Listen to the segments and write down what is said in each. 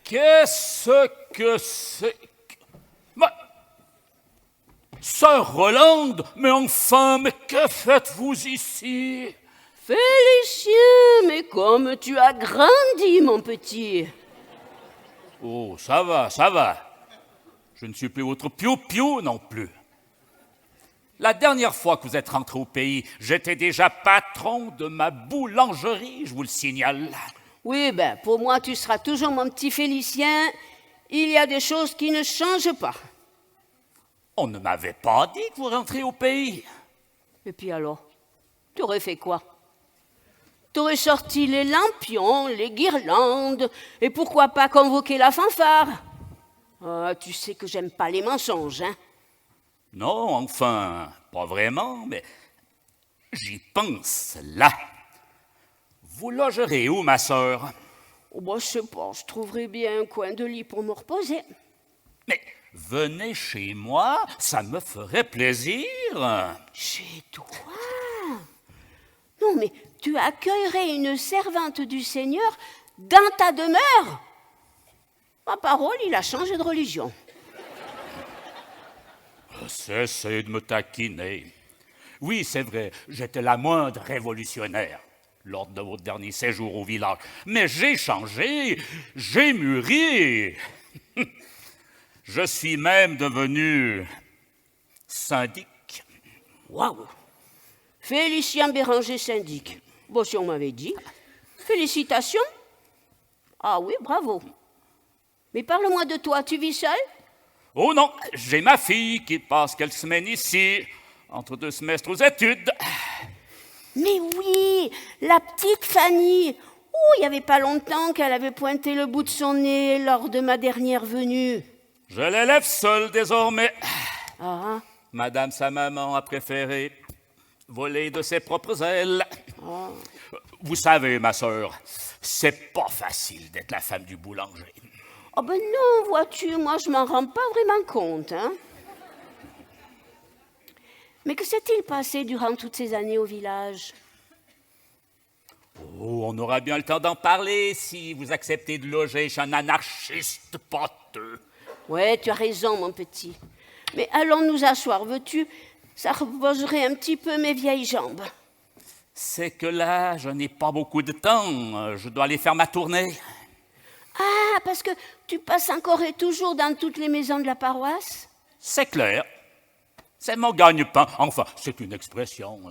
Qu'est-ce que c'est que... Mais... Sœur Rolande, mais enfin, mais que faites-vous ici? Félicien, mais comme tu as grandi, mon petit. Oh, ça va, ça va. Je ne suis plus votre piou-piou non plus. La dernière fois que vous êtes rentré au pays, j'étais déjà patron de ma boulangerie, je vous le signale. Oui, pour moi, tu seras toujours mon petit Félicien. Il y a des choses qui ne changent pas. On ne m'avait pas dit que vous rentrez au pays. Et puis alors, tu aurais fait quoi? Tu aurais sorti les lampions, les guirlandes, et pourquoi pas convoquer la fanfare? Ah, tu sais que j'aime pas les mensonges, hein? Non, enfin, pas vraiment, mais j'y pense là. Vous logerez où, ma sœur? Oh, je sais pas, je trouverais bien un coin de lit pour me reposer. Mais venez chez moi, ça me ferait plaisir. Chez toi? Non, mais tu accueillerais une servante du Seigneur dans ta demeure? Ma parole, il a changé de religion. Cessez de me taquiner. Oui, c'est vrai, j'étais la moindre révolutionnaire lors de votre dernier séjour au village. Mais j'ai changé, j'ai mûri. Je suis même devenu syndic. Waouh! Félicien Béranger, syndic. Bon, si on m'avait dit. Félicitations. Ah oui, bravo. Mais parle-moi de toi, tu vis seul? Oh non, j'ai ma fille qui passe quelques semaines ici, entre 2 semestres aux études. Mais oui, la petite Fanny. Oh, il n'y avait pas longtemps qu'elle avait pointé le bout de son nez lors de ma dernière venue. Je l'élève seule désormais. Ah, Madame sa maman a préféré voler de ses propres ailes. ah. Vous savez, ma sœur, c'est pas facile d'être la femme du boulanger. Oh ben non, vois-tu, moi je m'en rends pas vraiment compte, hein. Mais que s'est-il passé durant toutes ces années au village? Oh, on aura bien le temps d'en parler si vous acceptez de loger chez un anarchiste poteux. Ouais, tu as raison, mon petit. Mais allons nous asseoir, veux-tu? Ça reposerait un petit peu mes vieilles jambes. C'est que là, je n'ai pas beaucoup de temps. Je dois aller faire ma tournée. Ah, parce que tu passes encore et toujours dans toutes les maisons de la paroisse? C'est clair. C'est mon gagne-pain. Enfin, c'est une expression.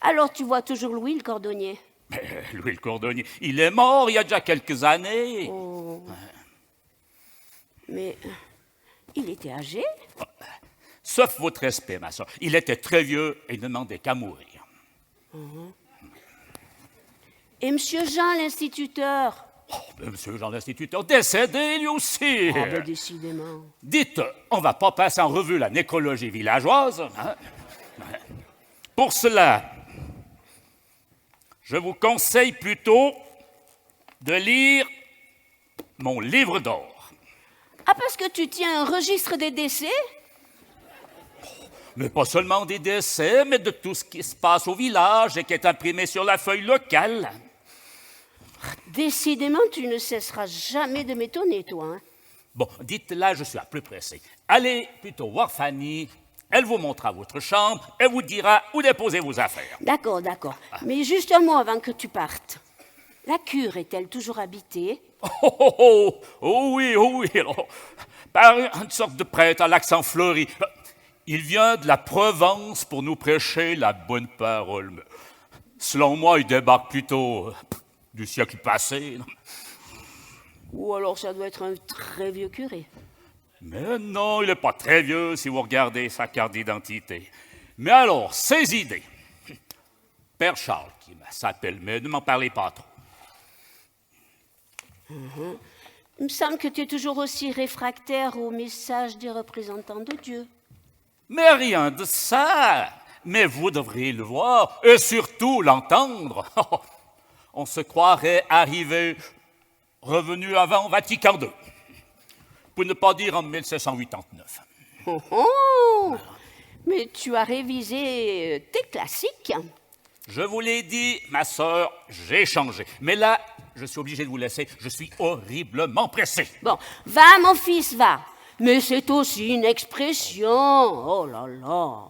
Alors tu vois toujours Louis le cordonnier? Mais Louis le cordonnier, il est mort il y a déjà quelques années. Oh. Mais il était âgé? Sauf votre respect, ma soeur. Il était très vieux et ne demandait qu'à mourir. Et Monsieur Jean, l'instituteur? Oh, ben, monsieur Jean l'instituteur, décédé lui aussi. Ah ben décidément. Dites, on va pas passer en revue la nécrologie villageoise, hein? Pour cela, je vous conseille plutôt de lire mon livre d'or. Ah, parce que tu tiens un registre des décès? Mais pas seulement des décès, mais de tout ce qui se passe au village et qui est imprimé sur la feuille locale. Décidément, tu ne cesseras jamais de m'étonner, toi, hein? Bon, dites-là, je suis à plus pressé. Allez plutôt voir Fanny. Elle vous montrera votre chambre et vous dira où déposer vos affaires. D'accord, d'accord. Mais juste un mot avant que tu partes. La cure est-elle toujours habitée? Oh oui, alors, par une sorte de prêtre à l'accent fleuri. Il vient de la Provence pour nous prêcher la bonne parole. Mais, selon moi, il débarque plutôt du siècle passé. Ou alors ça doit être un très vieux curé. Mais non, il n'est pas très vieux si vous regardez sa carte d'identité. Mais alors, ces idées. Père Charles, qui s'appelle, mais ne m'en parlez pas trop. Il me semble que tu es toujours aussi réfractaire au message des représentants de Dieu. Mais rien de ça. Mais vous devriez le voir et surtout l'entendre. On se croirait revenu avant Vatican II. Pour ne pas dire en 1789. Oh, mais tu as révisé tes classiques. Je vous l'ai dit, ma sœur, j'ai changé. Mais là, je suis obligé de vous laisser. Je suis horriblement pressé. Bon, va mon fils, va. Mais c'est aussi une expression. Oh là là.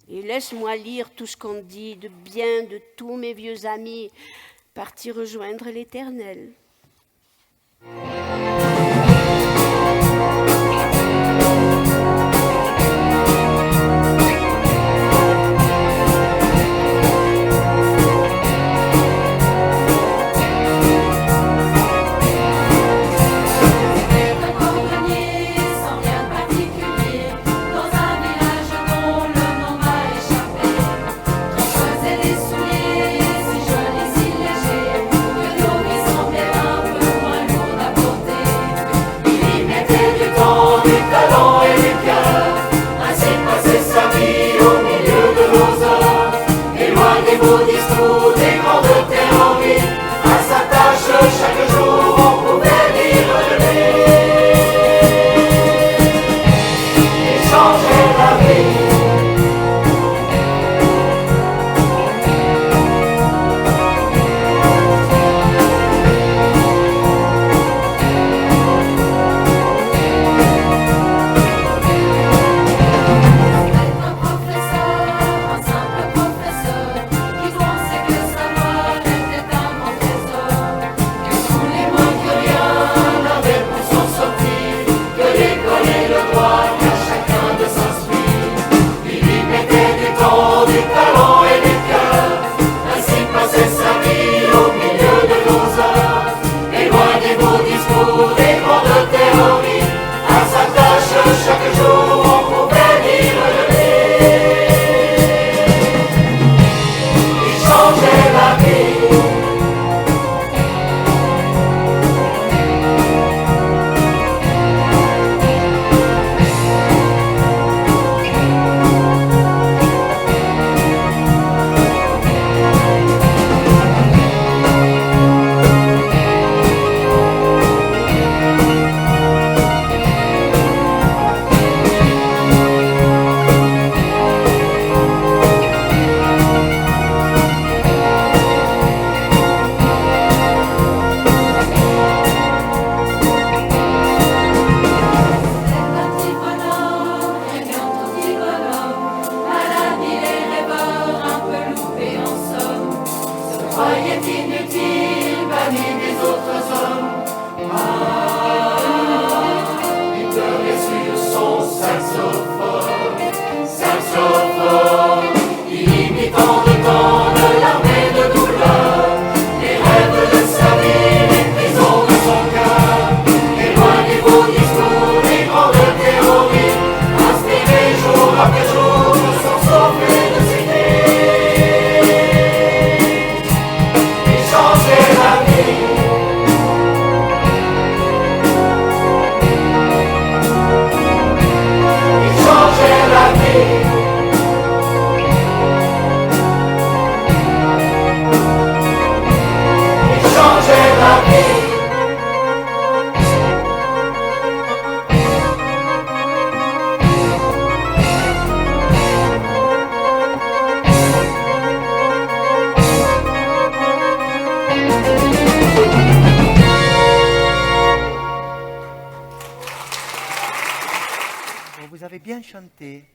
Et laisse-moi lire tout ce qu'on dit de bien de tous mes vieux amis, partis rejoindre l'Éternel. Vous avez bien chanté.